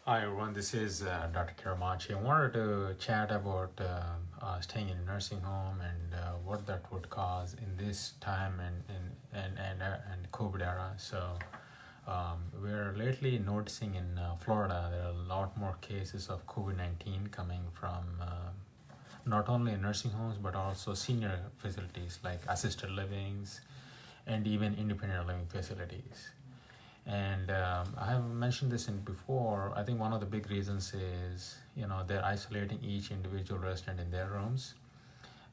Hi everyone, this is Dr. Karamachi. I wanted to chat about staying in a nursing home and what that would cause in this time and COVID era. We're lately noticing in Florida there are a lot more cases of COVID-19 coming from not only nursing homes but also senior facilities like assisted livings and even independent living facilities. And I have mentioned this in before. I think one of the big reasons is they're isolating each individual resident in their rooms,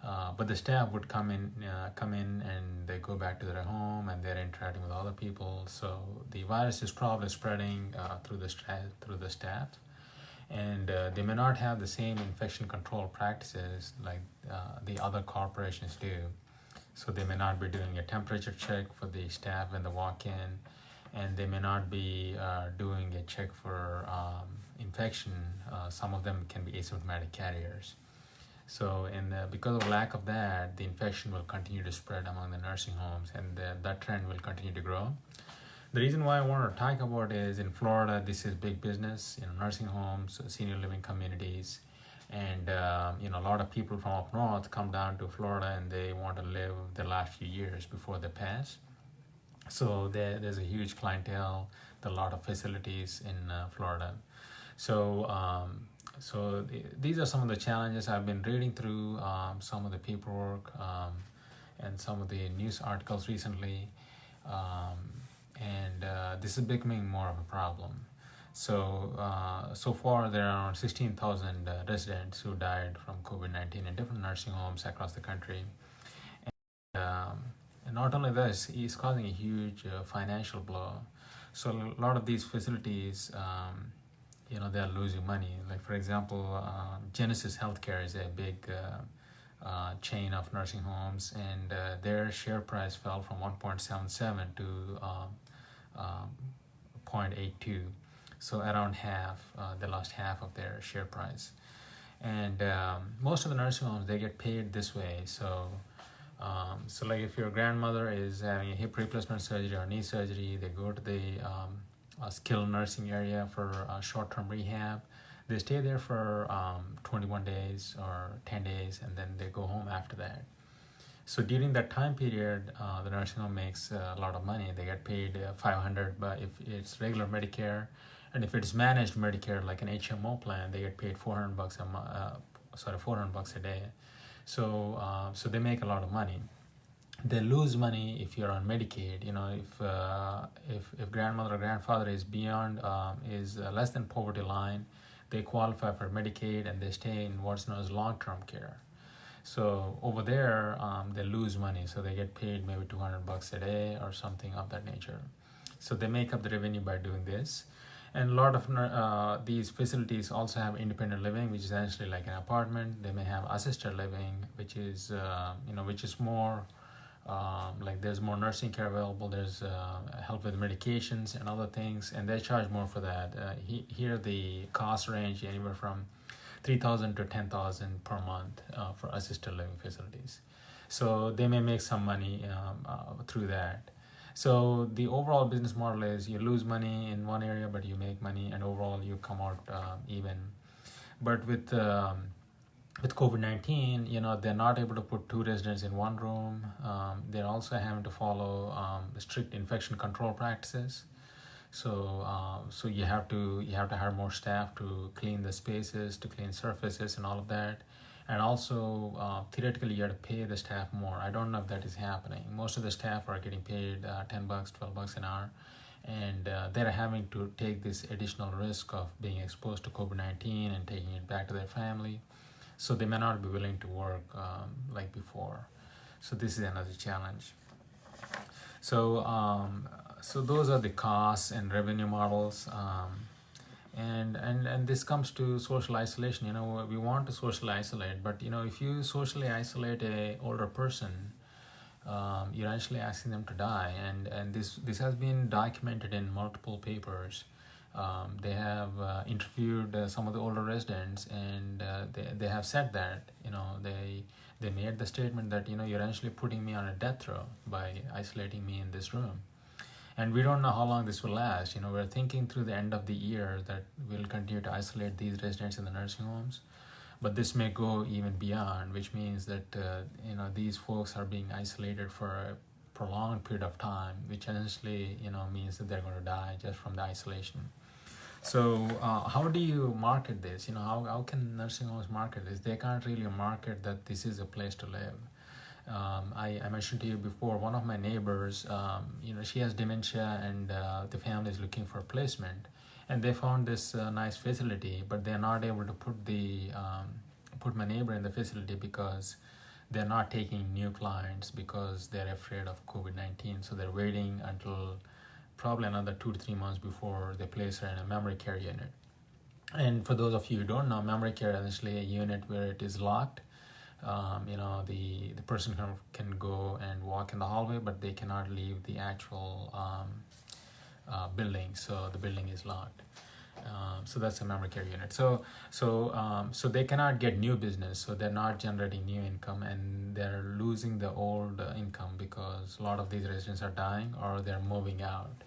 but the staff would come in and they go back to their home and they're interacting with other people. So the virus is probably spreading through the staff, and they may not have the same infection control practices like the other corporations do. So they may not be doing a temperature check for the staff when they walk in, and they may not be doing a check for infection. Some of them can be asymptomatic carriers. So, because of lack of that, the infection will continue to spread among the nursing homes, and that trend will continue to grow. The reason why I want to talk about is in Florida, this is big business, nursing homes, senior living communities, and a lot of people from up north come down to Florida and they want to live the last few years before they pass. So there's a huge clientele, there are a lot of facilities in Florida. These are some of the challenges. I've been reading through some of the paperwork and some of the news articles recently, and this is becoming more of a problem. So far there are around 16,000 residents who died from COVID-19 in different nursing homes across the country. And not only this, it's causing a huge financial blow. So a lot of these facilities, they're losing money. Like for example, Genesis Healthcare is a big chain of nursing homes, and their share price fell from 1.77 to 0.82. So around half, they lost half of their share price. And most of the nursing homes, they get paid this way. So like if your grandmother is having a hip replacement surgery or knee surgery, they go to the skilled nursing area for short-term rehab. They stay there for 21 days or 10 days, and then they go home after that. So during that time period, the nursing home makes a lot of money. They get paid $500, but if it's regular Medicare, and if it's managed Medicare like an HMO plan, they get paid $400 $400 a day. So they make a lot of money. They lose money if you're on Medicaid. If grandmother or grandfather is beyond is less than poverty line, they qualify for Medicaid and they stay in what's known as long-term care. So over there, they lose money. So they get paid maybe $200 a day or something of that nature. So they make up the revenue by doing this. And a lot of these facilities also have independent living, which is essentially like an apartment. They may have assisted living, which is more like there's more nursing care available. There's help with medications and other things, and they charge more for that. Here the cost range anywhere from $3,000 to $10,000 per month for assisted living facilities. So they may make some money through that. So the overall business model is you lose money in one area, but you make money, and overall you come out even. But with COVID-19, they're not able to put two residents in one room. They're also having to follow strict infection control practices. So you have to hire more staff to clean the spaces, to clean surfaces, and all of that. And also theoretically you have to pay the staff more. I don't know if that is happening. Most of the staff are getting paid $10, $12 an hour, and they're having to take this additional risk of being exposed to COVID-19 and taking it back to their family. So they may not be willing to work like before. So this is another challenge. So those are the costs and revenue models. And this comes to social isolation. We want to socially isolate, but if you socially isolate a older person, you're actually asking them to die. And this has been documented in multiple papers. They have interviewed some of the older residents, and they have said that they made the statement that you're actually putting me on a death row by isolating me in this room. and we don't know how long this will last. We're thinking through the end of the year that we'll continue to isolate these residents in the nursing homes, but this may go even beyond, which means that these folks are being isolated for a prolonged period of time, which essentially means that they're going to die just from the isolation. So how do you market this? How can nursing homes market this? They can't really market that this is a place to live. I mentioned to you before, one of my neighbors, she has dementia, and the family is looking for a placement, and they found this nice facility, but they're not able to put my neighbor in the facility because they're not taking new clients because they're afraid of COVID-19. So they're waiting until probably another 2 to 3 months before they place her in a memory care unit. And for those of you who don't know, memory care is actually a unit where it is locked. The person can go and walk in the hallway, but they cannot leave the actual building. So the building is locked. So that's a memory care unit. So they cannot get new business. So they're not generating new income, and they're losing the old income because a lot of these residents are dying or they're moving out.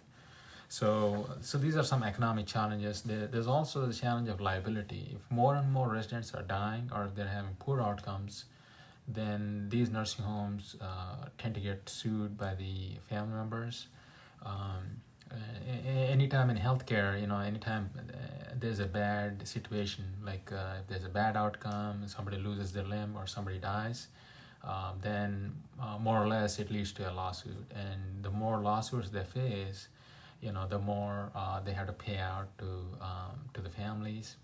So these are some economic challenges. There's also the challenge of liability. If more and more residents are dying or if they're having poor outcomes, then these nursing homes tend to get sued by the family members. Anytime in healthcare, anytime there's a bad situation, like if there's a bad outcome, somebody loses their limb or somebody dies, then more or less it leads to a lawsuit. And the more lawsuits they face, the more they have to pay out to the families,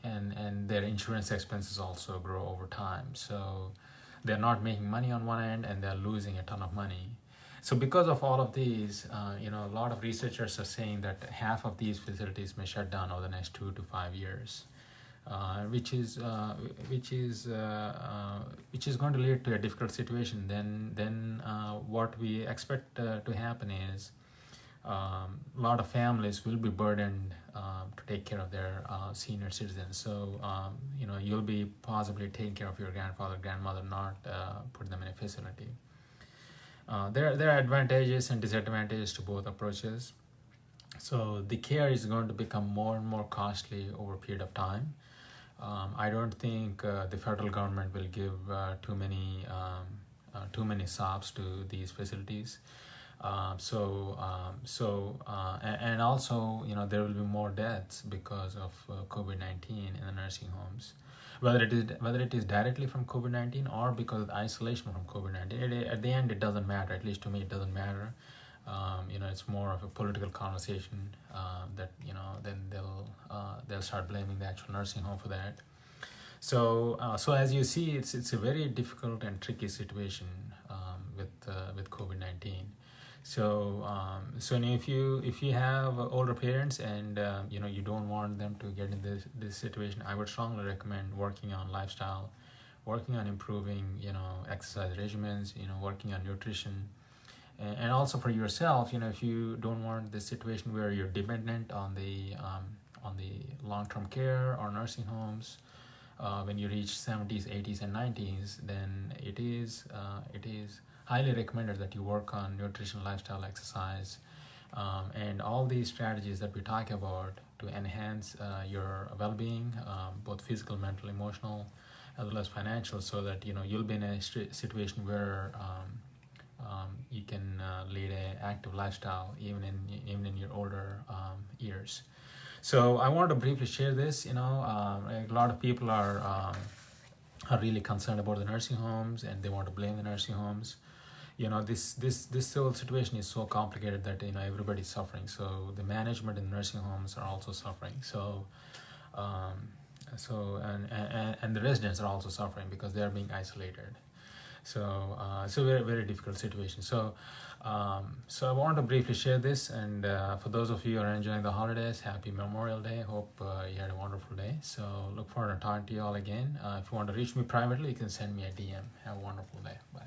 and their insurance expenses also grow over time. So they're not making money on one end, and they're losing a ton of money. So because of all of these, a lot of researchers are saying that half of these facilities may shut down over the next 2 to 5 years, which is going to lead to a difficult situation. Then what we expect to happen is a lot of families will be burdened to take care of their senior citizens. So you'll be possibly taking care of your grandfather, grandmother, not put them in a facility. There are advantages and disadvantages to both approaches. So the care is going to become more and more costly over a period of time. I don't think the federal government will give too many SOPs to these facilities. And also, there will be more deaths because of COVID-19 in the nursing homes. Whether it is directly from COVID-19 or because of the isolation from COVID-19, at the end it doesn't matter. At least to me, it doesn't matter. It's more of a political conversation that then they'll start blaming the actual nursing home for that. So as you see, it's a very difficult and tricky situation with COVID-19. So if you have older parents and you don't want them to get in this situation, I would strongly recommend working on lifestyle, working on improving exercise regimens, working on nutrition, and also for yourself, if you don't want this situation where you're dependent on the long-term care or nursing homes when you reach 70s, 80s, and 90s, then it is highly recommended that you work on nutrition, lifestyle, exercise, and all these strategies that we talk about to enhance your well-being, both physical, mental, emotional, as well as financial, so that you'll be in a situation where you can lead an active lifestyle even in your older years. So I wanted to briefly share this. A lot of people are really concerned about the nursing homes, and they want to blame the nursing homes. This whole situation is so complicated that everybody's suffering. So the management in nursing homes are also suffering. And the residents are also suffering because they are being isolated. So very, very difficult situation. So I wanted to briefly share this, and for those of you who are enjoying the holidays, happy Memorial Day. Hope you had a wonderful day. So look forward to talking to you all again. If you want to reach me privately, you can send me a DM. Have a wonderful day. Bye.